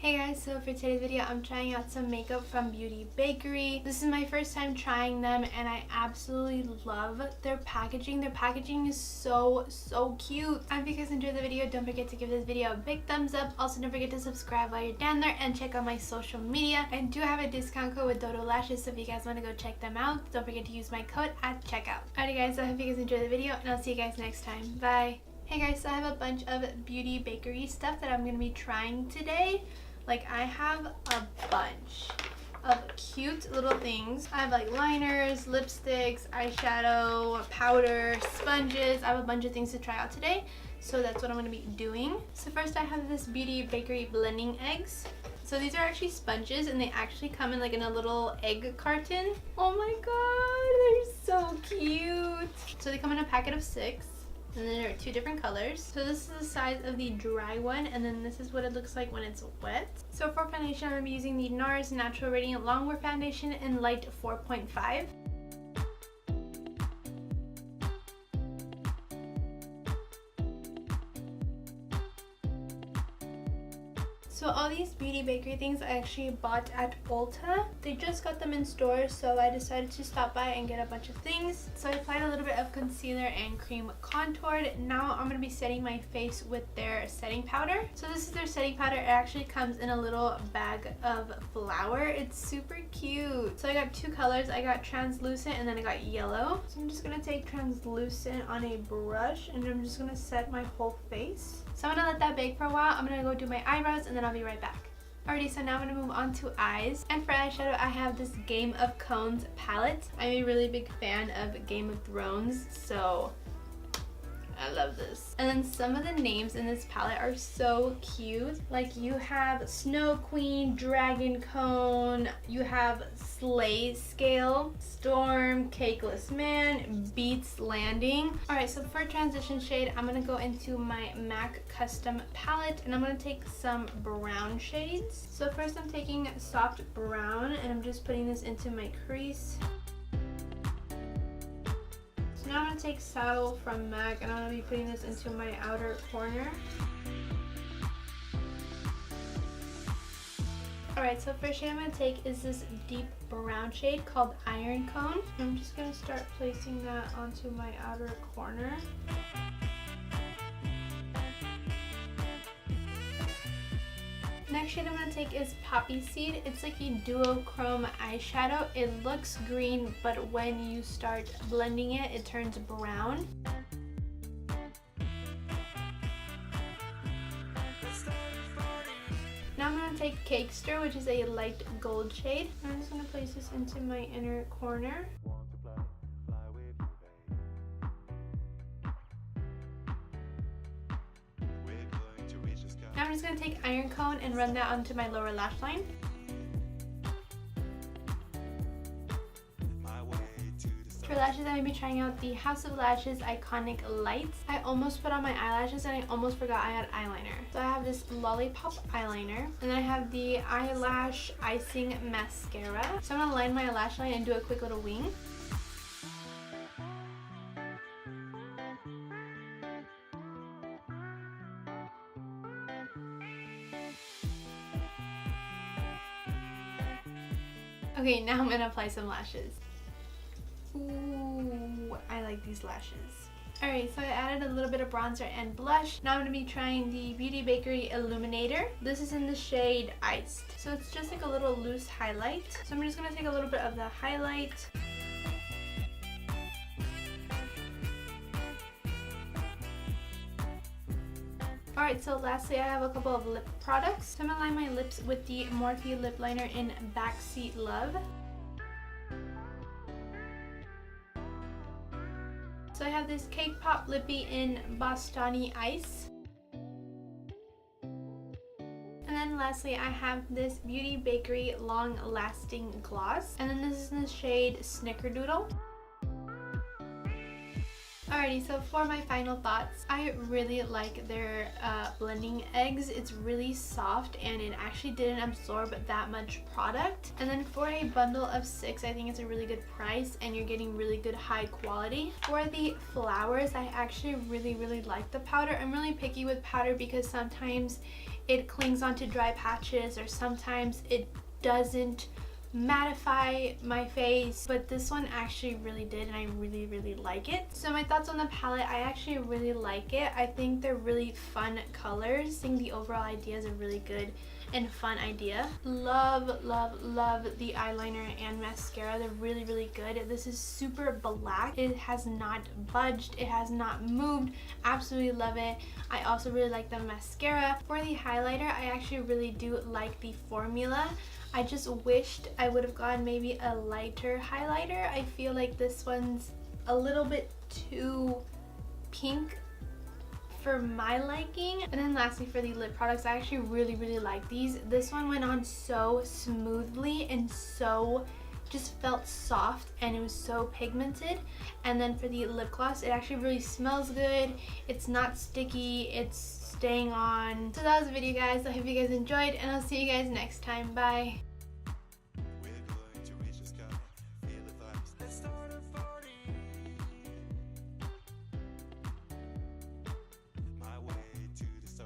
Hey guys, so for today's video I'm trying out some makeup from Bakerie. This is my first time trying them and I absolutely love their packaging. Their packaging is so cute. And if you guys enjoyed the video, don't forget to give this video a big thumbs up. Also don't forget to subscribe while you're down there and check out my social media. I do have a discount code with Dodo Lashes, so if you guys want to go check them out, don't forget to use my code at checkout. Alrighty guys, so I hope you guys enjoyed the video and I'll see you guys next time. Bye! Hey guys, so I have a bunch of Bakerie stuff that I'm going to be trying today. Like, I have a bunch of cute little things. I have like liners, lipsticks, eyeshadow, powder, sponges. I have a bunch of things to try out today, so that's what I'm going to be doing. So first I have this Bakerie blending eggs. So these are actually sponges and they actually come in like in a little egg carton. Oh my god, they're so cute. So they come in a packet of 6. And then there are 2 different colors. So this is the size of the dry one, and then this is what it looks like when it's wet. So for foundation, I'm going to be using the NARS Natural Radiant Longwear Foundation in light 4.5. So all these Bakerie things I actually bought at Ulta. They just got them in stores, so I decided to stop by and get a bunch of things. So I applied a little bit of concealer and cream contoured. Now I'm going to be setting my face with their setting powder. So this is their setting powder. It actually comes in a little bag of flour. It's super cute. So I got 2 colors. I got translucent and then I got yellow. So I'm just going to take translucent on a brush and I'm just going to set my whole face. So I'm going to let that bake for a while. I'm going to go do my eyebrows and then I'll be right back. Alrighty, so now I'm going to move on to eyes. And for eyeshadow, I have this Game of Cones palette. I'm a really big fan of Game of Thrones, so I love this. And then some of the names in this palette are so cute. Like you have Snow Queen, Dragon Cone, you have Slay Scale, Storm, Cakeless Man, Beats Landing. Alright, so for transition shade, I'm going to go into my MAC Custom palette and I'm going to take some brown shades. So first I'm taking soft brown and I'm just putting this into my crease. Now I'm going to take Saddle from MAC and I'm going to be putting this into my outer corner. Alright, so first shade I'm going to take is this deep brown shade called Iron Cone. I'm just going to start placing that onto my outer corner. Next shade I'm going to take is Poppy Seed. It's like a duochrome eyeshadow. It looks green, but when you start blending it, it turns brown. Now I'm going to take Cakester, which is a light gold shade. I'm just going to place this into my inner corner. Now I'm just going to take Iron Cone and run that onto my lower lash line. For lashes, I'm going to be trying out the House of Lashes Iconic Lights. I almost put on my eyelashes and I almost forgot I had eyeliner. So I have this Lollipop eyeliner and then I have the Eyelash Icing Mascara. So I'm going to line my lash line and do a quick little wing. Okay, now I'm going to apply some lashes. Ooh, I like these lashes. Alright, so I added a little bit of bronzer and blush. Now I'm going to be trying the Bakerie Illuminator. This is in the shade Iced. So it's just like a little loose highlight. So I'm just going to take a little bit of the highlight. Alright, so lastly I have a couple of lip products. So I'm going to line my lips with the Morphe lip liner in Backseat Love. So I have this Cake Pop Lippy in Bostani Ice. And then lastly I have this Bakerie Long Lasting Gloss. And then this is in the shade Snickerdoodle. Alrighty, so for my final thoughts, I really like their blending eggs. It's really soft and it actually didn't absorb that much product. And then for a bundle of 6, I think it's a really good price and you're getting really good high quality. For the flowers, I actually really like the powder. I'm really picky with powder because sometimes it clings onto dry patches, or sometimes it doesn't mattify my face, but this one actually really did, and I really like it. So my thoughts on the palette, I actually really like it. I think they're really fun colors. I think the overall idea is a really good and fun idea. Love the eyeliner and mascara. They're really good. This is super black. It has not budged. It has not moved. Absolutely love it. I also really like the mascara. For the highlighter, I actually really do like the formula. I just wished I would have gone maybe a lighter highlighter. I feel like this one's a little bit too pink for my liking. And then lastly, for the lip products, I actually really like these. This one went on so smoothly and so just felt soft, and it was so pigmented. And then for the lip gloss, it actually really smells good. It's not sticky. It's staying on. So that was the video, guys. I hope you guys enjoyed, and I'll see you guys next time. Bye.